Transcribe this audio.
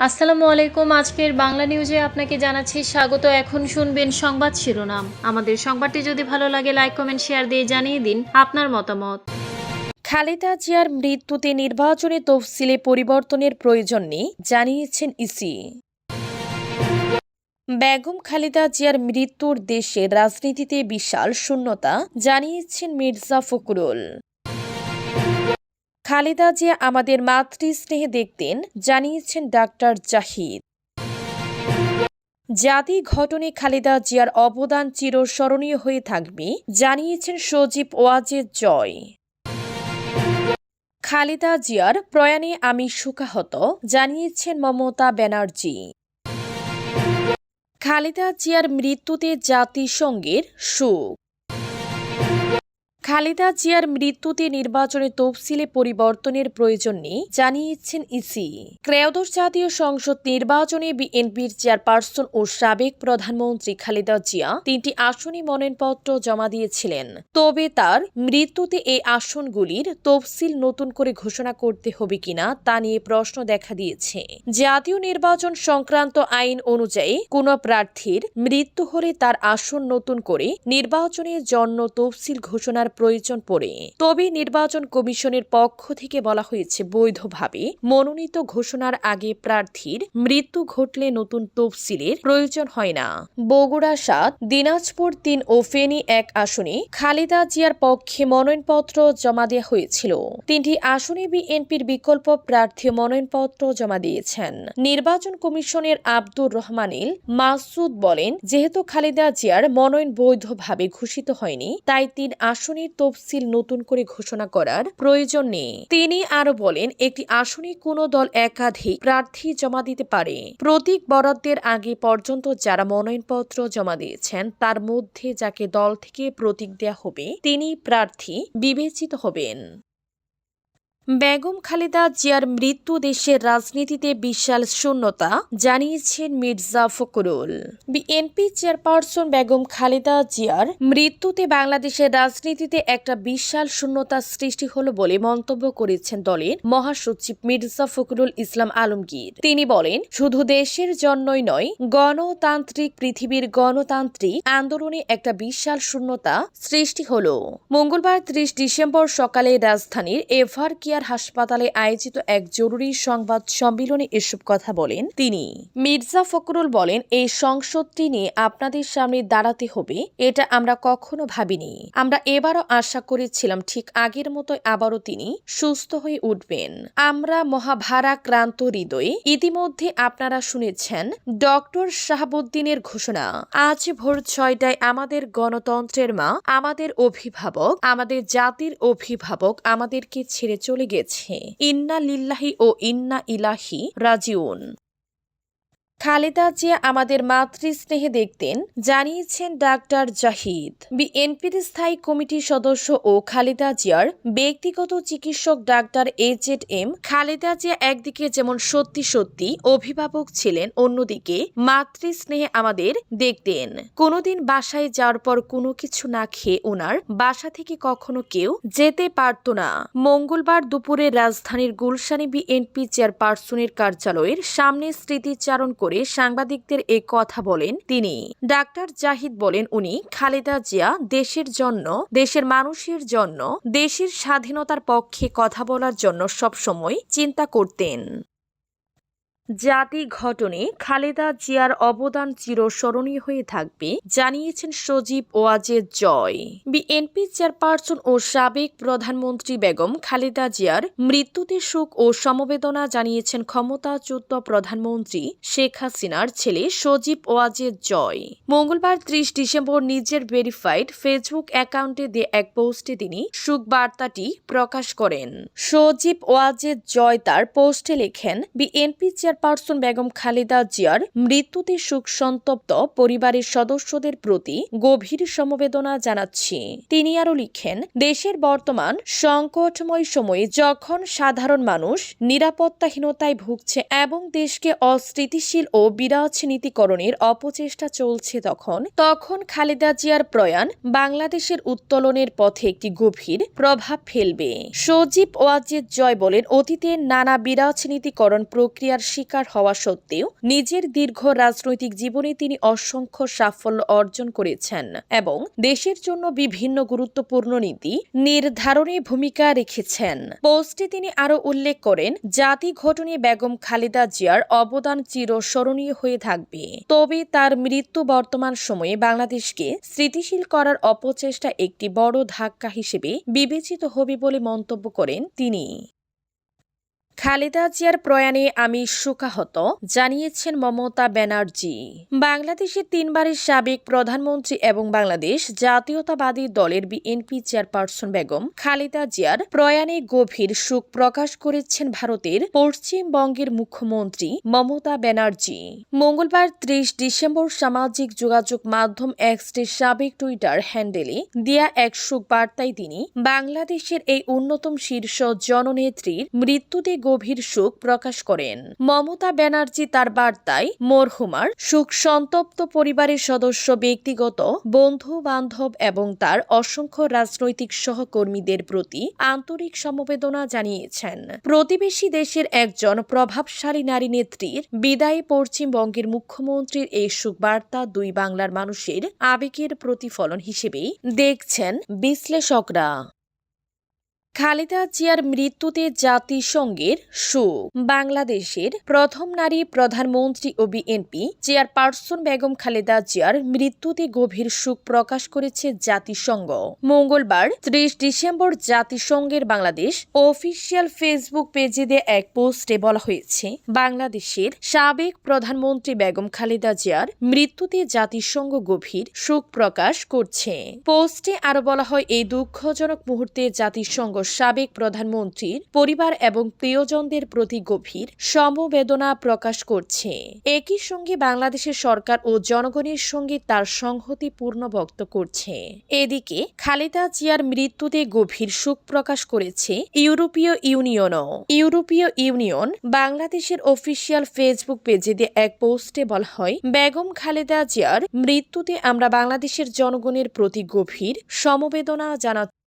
আসসালামু আলাইকুম। আজকের বাংলা নিউজে আপনাকে জানাচ্ছি স্বাগত। এখন শুনবেন সংবাদ শিরোনাম। আমাদের সংবাদটি যদি ভালো লাগে লাইক কমেন্ট শেয়ার দিয়ে জানিয়ে দিন আপনার মতামত। খালেদা জিয়ার মৃত্যুতে নির্বাচনী তফসিলে পরিবর্তনের প্রয়োজন নেই জানিয়েছেন ইসি। বেগম খালেদা জিয়ার মৃত্যুর দেশের রাজনীতিতে বিশাল শূন্যতা জানিয়েছেন মির্জা ফখরুল। খালেদা জিয়া আমাদের মাতৃস্নেহে দেখতেন জানিয়েছেন ডাক্তার জাহিদ। জাতি ঘটনে খালেদা জিয়ার অবদান চিরস্মরণীয় হয়ে থাকবে জানিয়েছেন সজীব ওয়াজেদ জয়। খালেদা জিয়ার প্রয়াণে আমি শোকাহত জানিয়েছেন মমতা ব্যানার্জি। খালেদা জিয়ার মৃত্যুতে জাতিসংঘের শোক। খালেদা জিয়ার মৃত্যুতে নির্বাচনে তফসিলে পরিবর্তনের প্রয়োজন নেই জানিয়েছেন ইসি। ত্রয়োদশ জাতীয় সংসদ নির্বাচনে বিএনপির চেয়ারপারসন ও সাবেক প্রধানমন্ত্রী খালেদা জিয়া 3টি আসনে মনোনয়নপত্র জমা দিয়েছিলেন। তবে তার মৃত্যুতে এই আসনগুলির তফসিল নতুন করে ঘোষণা করতে হবে কিনা তা নিয়ে প্রশ্ন দেখা দিয়েছে। জাতীয় নির্বাচন সংক্রান্ত আইন অনুযায়ী কোন প্রার্থীর মৃত্যু হলে তার আসন নতুন করে নির্বাচনের জন্য তফসিল ঘোষণার প্রয়োজন পড়ে। তবে নির্বাচন কমিশনের পক্ষ থেকে বলা হয়েছে বৈধভাবে মনোনীত ঘোষণার আগে প্রার্থীর মৃত্যু ঘটলে নতুন তফসিলের প্রয়োজন হয় না। বগুড়া 7, দিনাজপুর 3 ও ফেনী 1 আসনে খালেদা জিয়ার পক্ষে মনোনয়নপত্র জমা দেওয়া হয়েছিল। 3টি আসনে বিএনপির বিকল্প প্রার্থী মনোনয়নপত্র জমা দিয়েছেন। নির্বাচন কমিশনের আব্দুর রহমানিল মাসুদ বলেন, যেহেতু খালেদা জিয়ার মনোনয়ন বৈধভাবে ঘোষিত হয়নি, তাই 3 আসনের তফসিল নতুন করে ঘোষণা করার প্রয়োজন নেই। তিনি আরো বলেন, একটি আসনে কোনো দল একাধিক প্রার্থী জমা দিতে পারে। প্রতীক বরাদ্দের আগে পর্যন্ত যারা মনোনয়নপত্র জমা দিয়েছেন তার মধ্যে যাকে দল থেকে প্রতীক দেয়া হবে তিনি প্রার্থী বিবেচিত হবেন। বেগম খালেদা জিয়ার মৃত্যু দেশের রাজনীতিতে বিশাল শূন্যতা জানিয়েছেন মির্জা ফখরুল। বিএনপি চেয়ারপারসন বেগম খালেদা জিয়ার মৃত্যুতে বাংলাদেশের রাজনীতিতে একটা বিশাল শূন্যতা সৃষ্টি হলো বলে মন্তব্য করেছেন দলের মহাসচিব মির্জা ফখরুল ইসলাম আলমগীর। তিনি বলেন, শুধু দেশের জন্যই নয়, গণতান্ত্রিক পৃথিবীর গণতান্ত্রিক আন্দোলনে একটা বিশাল শূন্যতা সৃষ্টি হলো। মঙ্গলবার 30 ডিসেম্বর সকালে রাজধানীর এভার হাসপাতালে আয়োজিত এক জরুরি সংবাদ সম্মেলনে এসব কথা বলেন তিনি। মির্জা ফখরুল বলেন, এই সংসদটি নিয়ে আপনাদের সামনে দাঁড়াতে হবে এটা আমরা কখনো ভাবিনি। আমরা এবারও আশা করেছিলাম ঠিক আগের মতোই আবারও তিনি সুস্থ হয়ে উঠবেন। আমরা মহাভারাক্রান্ত হৃদয়ে ইতিমধ্যে আপনারা শুনেছেন ডক্টর শাহাবুদ্দিনের ঘোষণা। আজ ভোর 6টায় আমাদের গণতন্ত্রের মা, আমাদের অভিভাবক, আমাদের জাতির অভিভাবক আমাদেরকে ছেড়ে চলে গেছে। ইন্না লিল্লাহি ও ইন্না ইলাহি রাজিউন। খালেদা জিয়া আমাদের মাতৃস্নেহে দেখতেন জানিয়েছেন ডাক্তার জাহিদ। বিএনপির স্থায়ী কমিটির সদস্য ও খালেদা জিয়ার ব্যক্তিগত চিকিৎসক ডাক্তার AZM খালেদা জিয়া একদিকে যেমন সত্যি সত্যি অভিভাবক ছিলেন, অন্যদিকে মাতৃস্নেহে আমাদের দেখতেন। কোনোদিন বাসায় যাওয়ার পর কোনো কিছু না খেয়ে ওনার বাসা থেকে কখনো কেউ যেতে পারত না। মঙ্গলবার দুপুরে রাজধানীর গুলশানে বিএনপি চেয়ারপারসনের কার্যালয়ের সামনে স্মৃতিচারণ করে সাংবাদিকদের এ কথা বলেন তিনি। ডাক্তার জাহিদ বলেন, উনি খালেদা জিয়া দেশের জন্য, দেশের মানুষের জন্য, দেশের স্বাধীনতার পক্ষে কথা বলার জন্য সবসময় চিন্তা করতেন। জাতি ঘটনে খালেদা জিয়ার অবদান চিরস্মরণীয় হয়ে থাকবে জানিয়েছেন সজীব ওয়াজেদ জয়। বিএনপি চেয়ারপারসন ও সাবেক প্রধানমন্ত্রী বেগম খালেদা জিয়ার মৃত্যুতে শোক ও সমবেদনা জানিয়েছেন ক্ষমতাচ্যুত প্রধানমন্ত্রী শেখ হাসিনার ছেলে সজীব ওয়াজেদ জয়। মঙ্গলবার 30 ডিসেম্বর নিজের ভেরিফাইড ফেসবুক অ্যাকাউন্টে দিয়ে এক পোস্টে তিনি শোক বার্তাটি প্রকাশ করেন। সজীব ওয়াজেদ জয় তার পোস্টে লেখেন, বিএনপি চেয়ারপারসন বেগম খালেদা জিয়ার মৃত্যুতে শোক সন্তপ্ত পরিবারের সদস্যদের প্রতি গভীর সমবেদনা জানাচ্ছি। তিনি আরো লিখেন, দেশের বর্তমান সংকটময় সময়ে যখন সাধারণ মানুষ নিরাপত্তাহীনতায় ভুগছে এবং দেশকে অস্থিতিশীল ও বিরাজনীতিকরণের অপচেষ্টা চলছে, তখন খালেদা জিয়ার প্রয়াণ বাংলাদেশের উত্তোলনের পথে একটি গভীর প্রভাব ফেলবে। সজীব ওয়াজেদ জয় বলেন, অতীতের নানা বিরাজনীতিকরণ প্রক্রিয়ার শিকার হওয়া সত্ত্বেও নিজের দীর্ঘ রাজনৈতিক জীবনে তিনি অসংখ্য সাফল্য অর্জন করেছেন এবং দেশের জন্য বিভিন্ন গুরুত্বপূর্ণ নীতি নির্ধারণে ভূমিকা রেখেছেন। পোস্টে তিনি আরও উল্লেখ করেন, জাতি গঠনে বেগম খালেদা জিয়ার অবদান চিরস্মরণীয় হয়ে থাকবে। তবে তার মৃত্যু বর্তমান সময়ে বাংলাদেশকে স্থিতিশীল করার অপচেষ্টা একটি বড় ধাক্কা হিসেবে বিবেচিত হবে বলে মন্তব্য করেন তিনি। খালেদা জিয়ার প্রয়াণে আমি শোকাহত, জানিয়েছেন মমতা ব্যানার্জি। বাংলাদেশের তিনবারের সাবেক প্রধানমন্ত্রী এবং বাংলাদেশ জাতীয়তাবাদী দলের বিএনপি চেয়ারপারসন বেগম খালেদা জিয়ার প্রয়াণে গভীর শোক প্রকাশ করেছেন ভারতের পশ্চিমবঙ্গের মুখ্যমন্ত্রী মমতা ব্যানার্জি। মঙ্গলবার 30 ডিসেম্বর সামাজিক যোগাযোগ মাধ্যম এক্সের সাবেক টুইটার হ্যান্ডেলে দেয়া এক শোক বার্তায় তিনি বাংলাদেশের এই অন্যতম শীর্ষ জননেত্রীর মৃত্যুতে গভীর শোক প্রকাশ করেন। মমতা ব্যানার্জি তার বার্তায় মরহুমার শোক সন্তপ্ত পরিবারের সদস্য, ব্যক্তিগত বন্ধু বান্ধব এবং তার অসংখ্য রাজনৈতিক সহকর্মীদের প্রতি আন্তরিক সমবেদনা জানিয়েছেন। প্রতিবেশী দেশের একজন প্রভাবশালী নারী নেত্রীর বিদায়ে পশ্চিমবঙ্গের মুখ্যমন্ত্রীর এই শোক বার্তা দুই বাংলার মানুষের আবেগের প্রতিফলন হিসেবেই দেখছেন বিশ্লেষকরা। খালেদা জিয়ার মৃত্যুতে জাতিসংঘের শোক। বাংলাদেশের প্রথম নারী প্রধানমন্ত্রী ও বিএনপি চেয়ারপারসন বেগম খালেদা জিয়ার মৃত্যুতে গভীর শোক প্রকাশ করেছে জাতিসংঘ। মঙ্গলবার 30 ডিসেম্বর জাতিসংঘের বাংলাদেশ অফিসিয়াল ফেসবুক পেজে দেয়া এক পোস্টে বলা হয়েছে, বাংলাদেশের সাবেক প্রধানমন্ত্রী বেগম খালেদা জিয়ার মৃত্যুতে জাতিসংঘ গভীর শোক প্রকাশ করছে। পোস্টে আরো বলা হয়, এই দুঃখজনক মুহূর্তে জাতিসংঘ সাবেক প্রধানমন্ত্রীর পরিবার এবং প্রিয়জনদের প্রতি গভীর সমবেদনা প্রকাশ করছে। একই সঙ্গে বাংলাদেশের সরকার ও জনগণের সঙ্গে তার সংহতি পূর্ণ ব্যক্ত করছে। এদিকে খালেদা জিয়ার মৃত্যুতে গভীর শোক প্রকাশ করেছে ইউরোপীয় ইউনিয়নও। ইউরোপীয় ইউনিয়ন বাংলাদেশের অফিসিয়াল ফেসবুক পেজে দিয়ে এক পোস্টে বলা হয়, বেগম খালেদা জিয়ার মৃত্যুতে আমরা বাংলাদেশের জনগণের প্রতি গভীর সমবেদনা জানাচ্ছি।